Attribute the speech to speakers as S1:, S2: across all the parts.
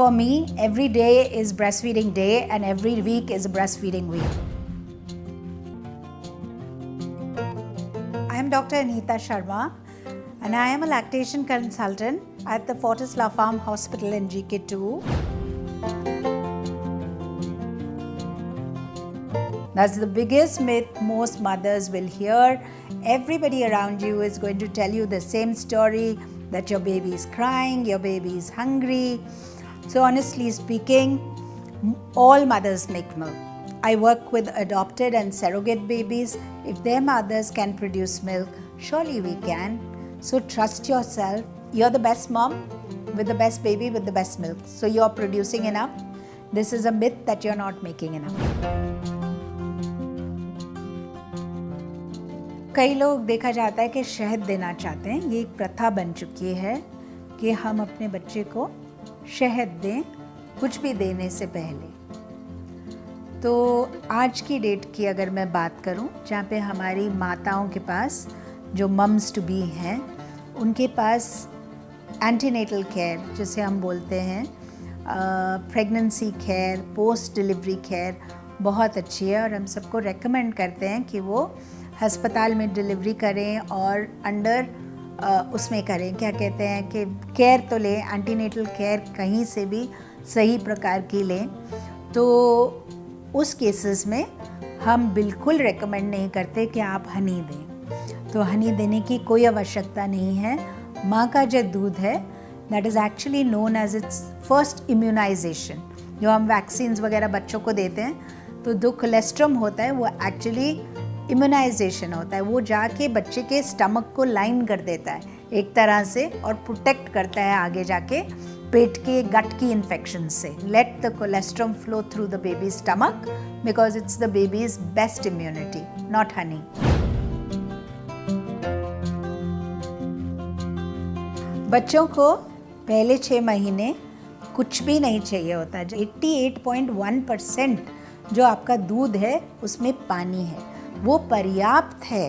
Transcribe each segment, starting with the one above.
S1: For me, every day is breastfeeding day and every week is a breastfeeding week. I am Dr. Anita Sharma and I am a lactation consultant at the Fortis La Femme Hospital in GK2. That's the biggest myth most mothers will hear. Everybody around you is going to tell you the same story, that your baby is crying, your baby is hungry. So honestly speaking, all mothers make milk. I work with adopted and surrogate babies. If their mothers can produce milk, surely we can. So trust yourself. You're the best mom with the best baby with the best milk. So you're producing enough. This is a myth that you're not making enough. कई लोग देखा जाता है कि शहद देना चाहते हैं. ये एक प्रथा बन चुकी है कि हम अपने बच्चे को शहद दें कुछ भी देने से पहले. तो आज की डेट की अगर मैं बात करूं, जहाँ पे हमारी माताओं के पास जो मम्स टू बी हैं, उनके पास एंटीनेटल केयर जिसे हम बोलते हैं, pregnancy care, post delivery care बहुत अच्छी है और हम सबको रेकमेंड करते हैं कि वो अस्पताल में डिलीवरी करें और अंडर उसमें करें, क्या कहते हैं कि केयर तो लें, एंटीनेटल केयर कहीं से भी सही प्रकार की लें. तो उस केसेस में हम बिल्कुल रेकमेंड नहीं करते कि आप हनी दें. तो हनी देने की कोई आवश्यकता नहीं है. माँ का जो दूध है, that is actually known as it's first immunization. जो हम वैक्सीन्स वगैरह बच्चों को देते हैं, तो जो कोलेस्ट्रम होता है वो एक्चुअली इम्यूनाइजेशन होता है. वो जाके बच्चे के स्टमक को लाइन कर देता है एक तरह से और प्रोटेक्ट करता है आगे जाके पेट के गट की इन्फेक्शन से. Let the colostrum flow through the baby stomach because it's the babies best immunity, not Honey. बच्चों को पहले 6 महीने कुछ भी नहीं चाहिए होता है. 88.1% जो आपका दूध है उसमें पानी है. वो पर्याप्त है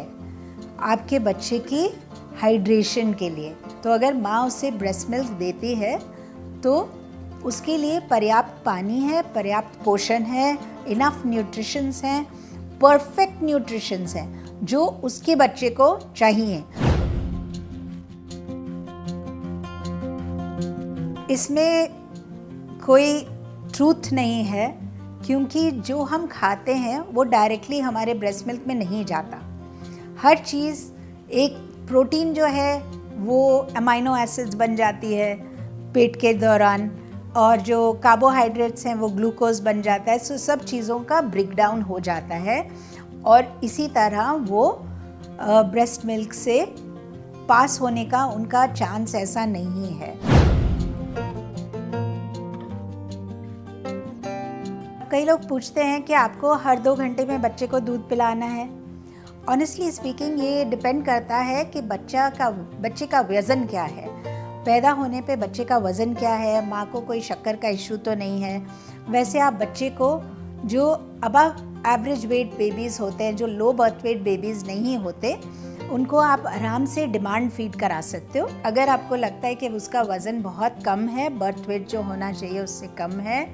S1: आपके बच्चे की हाइड्रेशन के लिए. तो अगर माँ उसे ब्रेस्ट मिल्क देती है तो उसके लिए पर्याप्त पानी है, पर्याप्त पोषण है, इनफ न्यूट्रिशंस हैं, परफेक्ट न्यूट्रिशंस हैं जो उसके बच्चे को चाहिए. इसमें कोई ट्रूथ नहीं है क्योंकि जो हम खाते हैं वो डायरेक्टली हमारे ब्रेस्ट मिल्क में नहीं जाता. हर चीज़, एक प्रोटीन जो है वो अमाइनो एसिड्स बन जाती है पेट के दौरान और जो कार्बोहाइड्रेट्स हैं वो ग्लूकोज बन जाता है. सो सब चीज़ों का ब्रेक डाउन हो जाता है और इसी तरह वो ब्रेस्ट मिल्क से पास होने का उनका चांस ऐसा नहीं है. कई लोग पूछते हैं कि आपको हर 2 घंटे में बच्चे को दूध पिलाना है. ऑनेस्टली स्पीकिंग ये डिपेंड करता है कि बच्चे का वज़न क्या है. पैदा होने पे बच्चे का वज़न क्या है. माँ को कोई शक्कर का इशू तो नहीं है. वैसे आप बच्चे को जो अबव एवरेज वेट बेबीज़ होते हैं, जो लो बर्थ वेट बेबीज़ नहीं होते, उनको आप आराम से डिमांड फीड करा सकते हो. अगर आपको लगता है कि उसका वज़न बहुत कम है, बर्थ वेट जो होना चाहिए उससे कम है,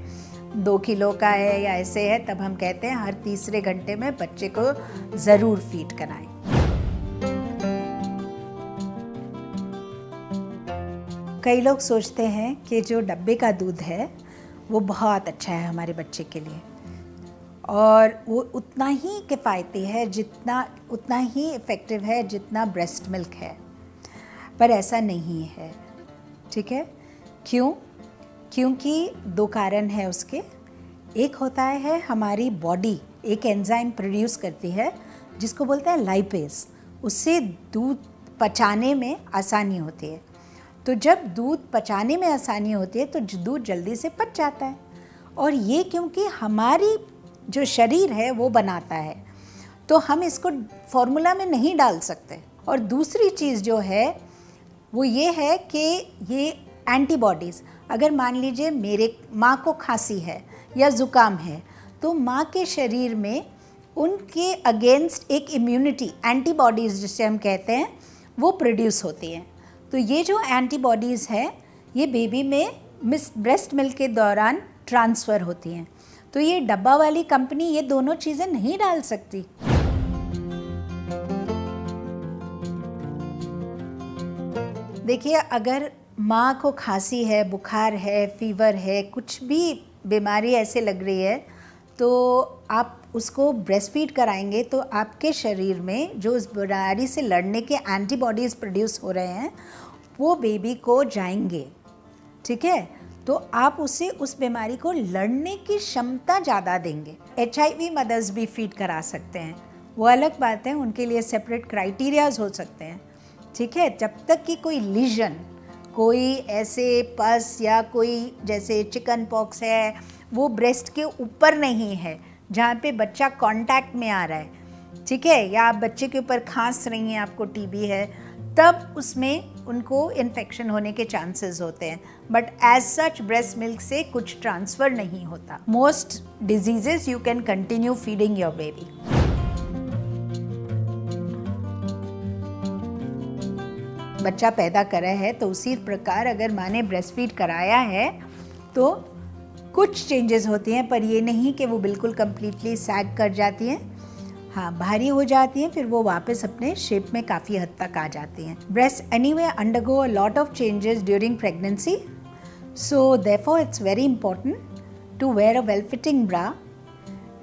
S1: 2 किलो का है या ऐसे है, तब हम कहते हैं हर तीसरे घंटे में बच्चे को ज़रूर फीड कराएं. कई लोग सोचते हैं कि जो डब्बे का दूध है वो बहुत अच्छा है हमारे बच्चे के लिए और वो उतना ही किफ़ायती है, उतना ही इफ़ेक्टिव है जितना ब्रेस्ट मिल्क है. पर ऐसा नहीं है. ठीक है, क्यों? क्योंकि 2 कारण है उसके. एक होता है हमारी बॉडी एक एंजाइम प्रोड्यूस करती है जिसको बोलते हैं लाइपेज. उससे दूध पचाने में आसानी होती है. तो जब दूध पचाने में आसानी होती है तो दूध जल्दी से पच जाता है. और ये क्योंकि हमारी जो शरीर है वो बनाता है, तो हम इसको फॉर्मूला में नहीं डाल सकते. और दूसरी चीज़ जो है वो ये है कि ये एंटीबॉडीज़, अगर मान लीजिए मेरे माँ को खांसी है या ज़ुकाम है, तो माँ के शरीर में उनके अगेंस्ट एक इम्यूनिटी, एंटीबॉडीज़ जिसे हम कहते हैं, वो प्रोड्यूस होती हैं. तो ये जो एंटीबॉडीज़ हैं ये बेबी में ब्रेस्ट मिल्क के दौरान ट्रांसफ़र होती हैं। तो ये डब्बा वाली कंपनी ये दोनों चीज़ें नहीं डाल सकती। देखिए, अगर माँ को खांसी है, बुखार है, फीवर है, कुछ भी बीमारी ऐसे लग रही है, तो आप उसको ब्रेस्ट फीड कराएंगे तो आपके शरीर में जो उस बीमारी से लड़ने के एंटीबॉडीज़ प्रोड्यूस हो रहे हैं वो बेबी को जाएंगे, ठीक है। तो आप उसे उस बीमारी को लड़ने की क्षमता ज़्यादा देंगे। HIV मदर्स भी फीड करा सकते हैं, वो अलग बात है, उनके लिए सेपरेट क्राइटेरियाज हो सकते हैं, ठीक है। जब तक कि कोई लीजन, कोई ऐसे पस या कोई जैसे चिकन पॉक्स है वो ब्रेस्ट के ऊपर नहीं है जहाँ पे बच्चा कांटेक्ट में आ रहा है, ठीक है, या आप बच्चे के ऊपर खांस रही हैं, आपको TB है, तब उसमें उनको इन्फेक्शन होने के चांसेस होते हैं। But as such breast milk से कुछ ट्रांसफ़र नहीं होता। Most diseases you can continue feeding your baby. बच्चा पैदा करा है तो उसी प्रकार अगर माँ ने ब्रेस्ट फीड कराया है तो कुछ चेंजेस होती हैं, पर ये नहीं कि वो बिल्कुल कम्प्लीटली सैग कर जाती हैं। हाँ, भारी हो जाती हैं, फिर वो वापस अपने शेप में काफ़ी हद तक आ जाती हैं। Breast anyway undergo a lot of changes during pregnancy, so therefore it's very important to wear a well fitting bra,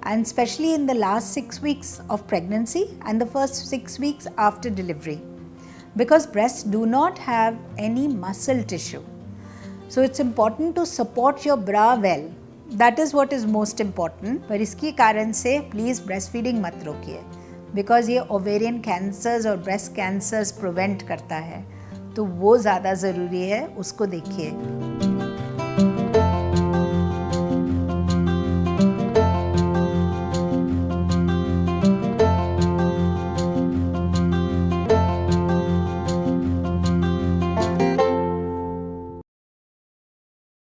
S1: and especially in the last 6 weeks of pregnancy and the first 6 weeks after delivery, because breasts do not have any muscle tissue. So it's important to support your bra well. That is what is most important. पर इसके कारण से please breast feeding मत रोकिए, because ये ovarian cancers और breast cancers prevent करता है, तो वो ज़्यादा ज़रूरी है, उसको देखिए।